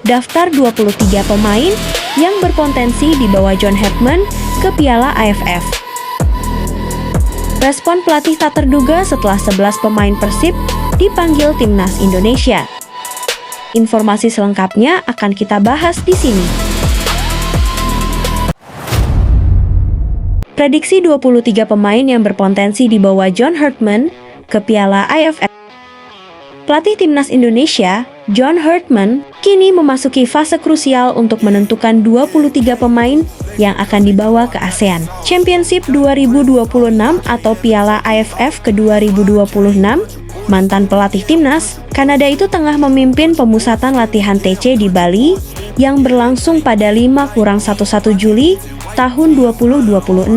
daftar 23 pemain yang berpotensi dibawa John Herdman ke Piala AFF. Respon pelatih tak terduga setelah 11 pemain Persib dipanggil Timnas Indonesia. Informasi selengkapnya akan kita bahas di sini. Prediksi 23 pemain yang berpotensi dibawa John Herdman ke Piala AFF. Pelatih Timnas Indonesia, John Herdman, kini memasuki fase krusial untuk menentukan 23 pemain yang akan dibawa ke ASEAN Championship 2026 atau Piala AFF ke 2026. Mantan pelatih Timnas, Kanada itu tengah memimpin pemusatan latihan TC di Bali yang berlangsung pada 5-1 Juli tahun 2026.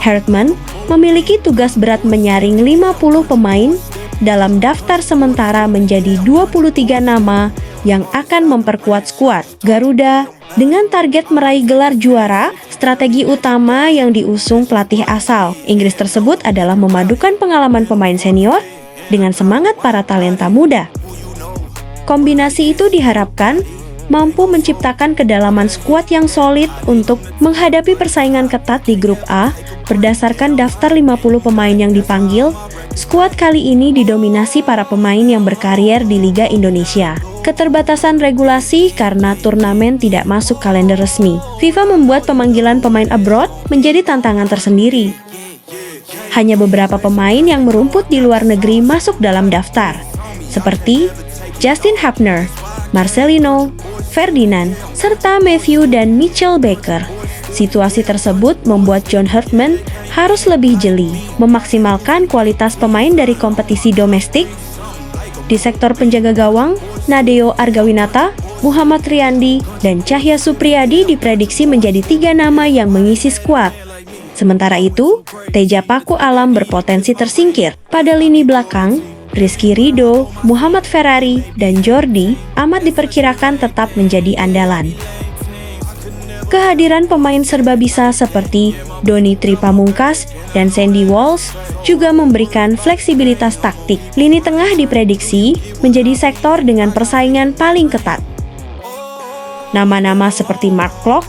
Herdman memiliki tugas berat menyaring 50 pemain dalam daftar sementara menjadi 23 nama yang akan memperkuat skuad Garuda dengan target meraih gelar juara. Strategi utama yang diusung pelatih asal Inggris tersebut adalah memadukan pengalaman pemain senior dengan semangat para talenta muda. Kombinasi itu diharapkan mampu menciptakan kedalaman skuad yang solid untuk menghadapi persaingan ketat di grup A. Berdasarkan daftar 50 pemain yang dipanggil, skuad kali ini didominasi para pemain yang berkarier di Liga Indonesia. Keterbatasan regulasi karena turnamen tidak masuk kalender resmi, FIFA membuat pemanggilan pemain abroad menjadi tantangan tersendiri. Hanya beberapa pemain yang merumput di luar negeri masuk dalam daftar, seperti Justin Hapner, Marcelino, Ferdinand, serta Matthew dan Mitchell Baker. Situasi tersebut membuat John Herdman harus lebih jeli, memaksimalkan kualitas pemain dari kompetisi domestik. Di sektor penjaga gawang, Nadeo Argawinata, Muhammad Riyandi, dan Cahya Supriyadi diprediksi menjadi 3 nama yang mengisi skuad. Sementara itu, Teja Paku Alam berpotensi tersingkir. Pada lini belakang, Rizky Ridho, Muhammad Ferrari, dan Jordi amat diperkirakan tetap menjadi andalan. Kehadiran pemain serba bisa seperti Doni Tripamungkas dan Sandy Walsh juga memberikan fleksibilitas taktik. Lini tengah diprediksi menjadi sektor dengan persaingan paling ketat. Nama-nama seperti Mark Klok,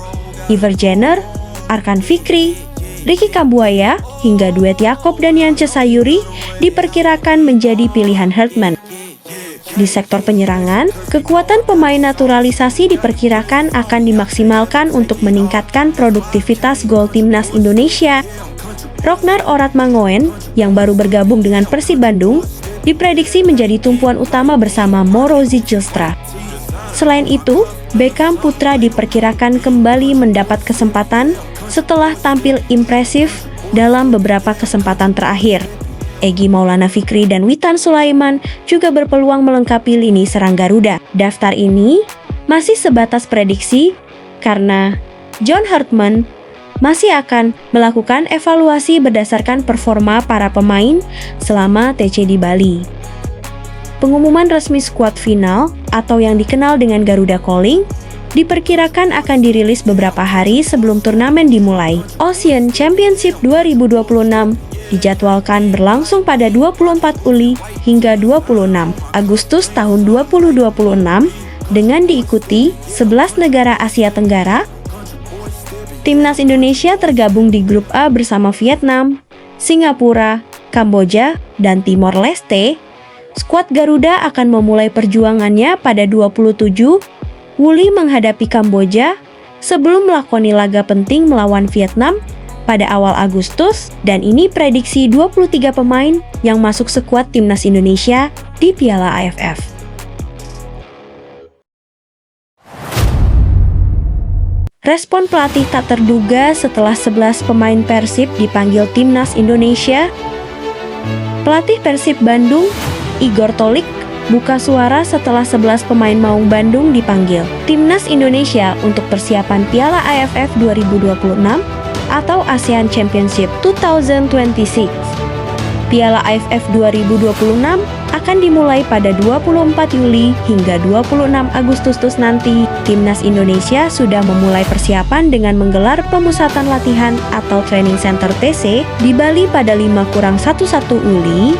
Iver Jenner, Arkan Fikri, Ricky Kambuaya, hingga duet Yakob dan Yance Sayuri diperkirakan menjadi pilihan Herdman. Di sektor penyerangan, kekuatan pemain naturalisasi diperkirakan akan dimaksimalkan untuk meningkatkan produktivitas gol Timnas Indonesia. Rognar Oratmangoen, yang baru bergabung dengan Persib Bandung, diprediksi menjadi tumpuan utama bersama Moro Zijlstra. Selain itu, Beckham Putra diperkirakan kembali mendapat kesempatan setelah tampil impresif dalam beberapa kesempatan terakhir. Egy Maulana Fikri dan Witan Sulaiman juga berpeluang melengkapi lini serang Garuda. Daftar ini masih sebatas prediksi karena John Herdman masih akan melakukan evaluasi berdasarkan performa para pemain selama TC di Bali. Pengumuman resmi skuad final atau yang dikenal dengan Garuda Calling diperkirakan akan dirilis beberapa hari sebelum turnamen dimulai. Ocean Championship 2026 dijadwalkan berlangsung pada 24 Juli hingga 26 Agustus tahun 2026 dengan diikuti 11 negara Asia Tenggara. Timnas Indonesia tergabung di grup A bersama Vietnam, Singapura, Kamboja, dan Timor Leste. Skuad Garuda akan memulai perjuangannya pada 27 Juli menghadapi Kamboja sebelum melakoni laga penting melawan Vietnam pada awal Agustus, dan ini prediksi 23 pemain yang masuk skuad Timnas Indonesia di Piala AFF. Respon pelatih tak terduga setelah 11 pemain Persib dipanggil Timnas Indonesia. Pelatih Persib Bandung, Igor Tolik, buka suara setelah 11 pemain Maung Bandung dipanggil Timnas Indonesia untuk persiapan Piala AFF 2026 atau ASEAN Championship 2026. Piala AFF 2026 akan dimulai pada 24 Juli hingga 26 Agustus nanti. Timnas Indonesia sudah memulai persiapan dengan menggelar pemusatan latihan atau training center TC di Bali pada 5-1 Juli.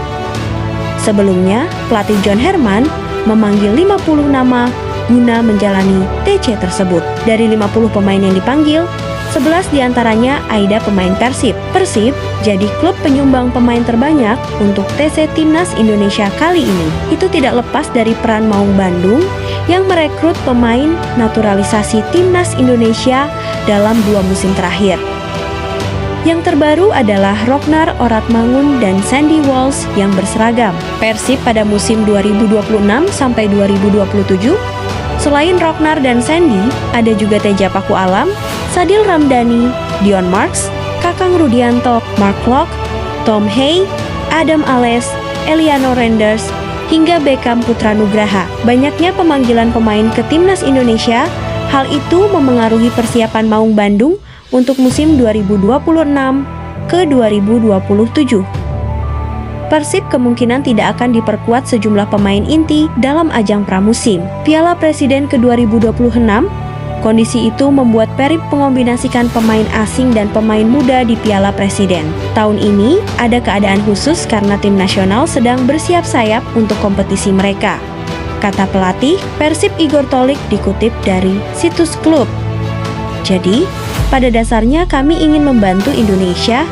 Sebelumnya, pelatih John Herdman memanggil 50 nama guna menjalani TC tersebut. Dari 50 pemain yang dipanggil, 11 diantaranya Aida pemain Persib. Persib jadi klub penyumbang pemain terbanyak untuk TC Timnas Indonesia kali ini. Itu tidak lepas dari peran Maung Bandung yang merekrut pemain naturalisasi Timnas Indonesia dalam 2 musim terakhir. Yang terbaru adalah Roknar Oratmangun dan Sandy Walsh yang berseragam. Persib pada musim 2026 sampai 2027. Selain Roknar dan Sandy, ada juga Teja Paku Alam, Sadil Ramdhani, Dion Marks, Kakang Rudianto, Mark Locke, Tom Hay, Adam Ales, Eliano Renders, hingga Beckham Putra Nugraha. Banyaknya pemanggilan pemain ke Timnas Indonesia, hal itu memengaruhi persiapan Maung Bandung untuk musim 2026 ke 2027. Persib kemungkinan tidak akan diperkuat sejumlah pemain inti dalam ajang pramusim Piala Presiden ke-2026. Kondisi itu membuat Perip mengombinasikan pemain asing dan pemain muda di Piala Presiden. Tahun ini ada keadaan khusus karena tim nasional sedang bersiap sayap untuk kompetisi mereka, kata pelatih Persib Igor Tolik dikutip dari situs klub. Jadi, pada dasarnya kami ingin membantu Indonesia,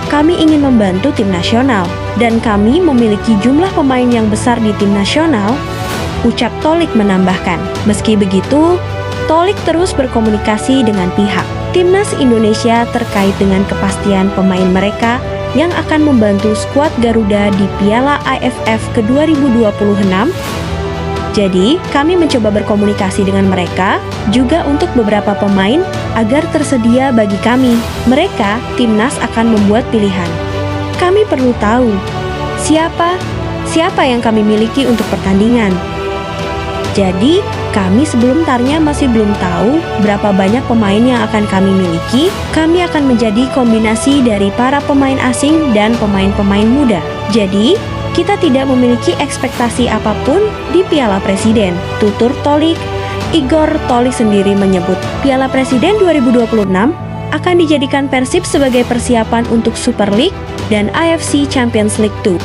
kami ingin membantu tim nasional, dan kami memiliki jumlah pemain yang besar di tim nasional, ucap Tolik menambahkan. Meski begitu, Tolik terus berkomunikasi dengan pihak Timnas Indonesia terkait dengan kepastian pemain mereka yang akan membantu skuad Garuda di Piala AFF ke-2026. Jadi, kami mencoba berkomunikasi dengan mereka juga untuk beberapa pemain agar tersedia bagi kami. Mereka, Timnas akan membuat pilihan. Kami perlu tahu siapa yang kami miliki untuk pertandingan. Jadi, kami sebenarnya masih belum tahu berapa banyak pemain yang akan kami miliki. Kami akan menjadi kombinasi dari para pemain asing dan pemain-pemain muda. Jadi, kita tidak memiliki ekspektasi apapun di Piala Presiden, tutur Tolik. Igor Tolik sendiri menyebut Piala Presiden 2026 akan dijadikan Persib sebagai persiapan untuk Super League dan AFC Champions League 2.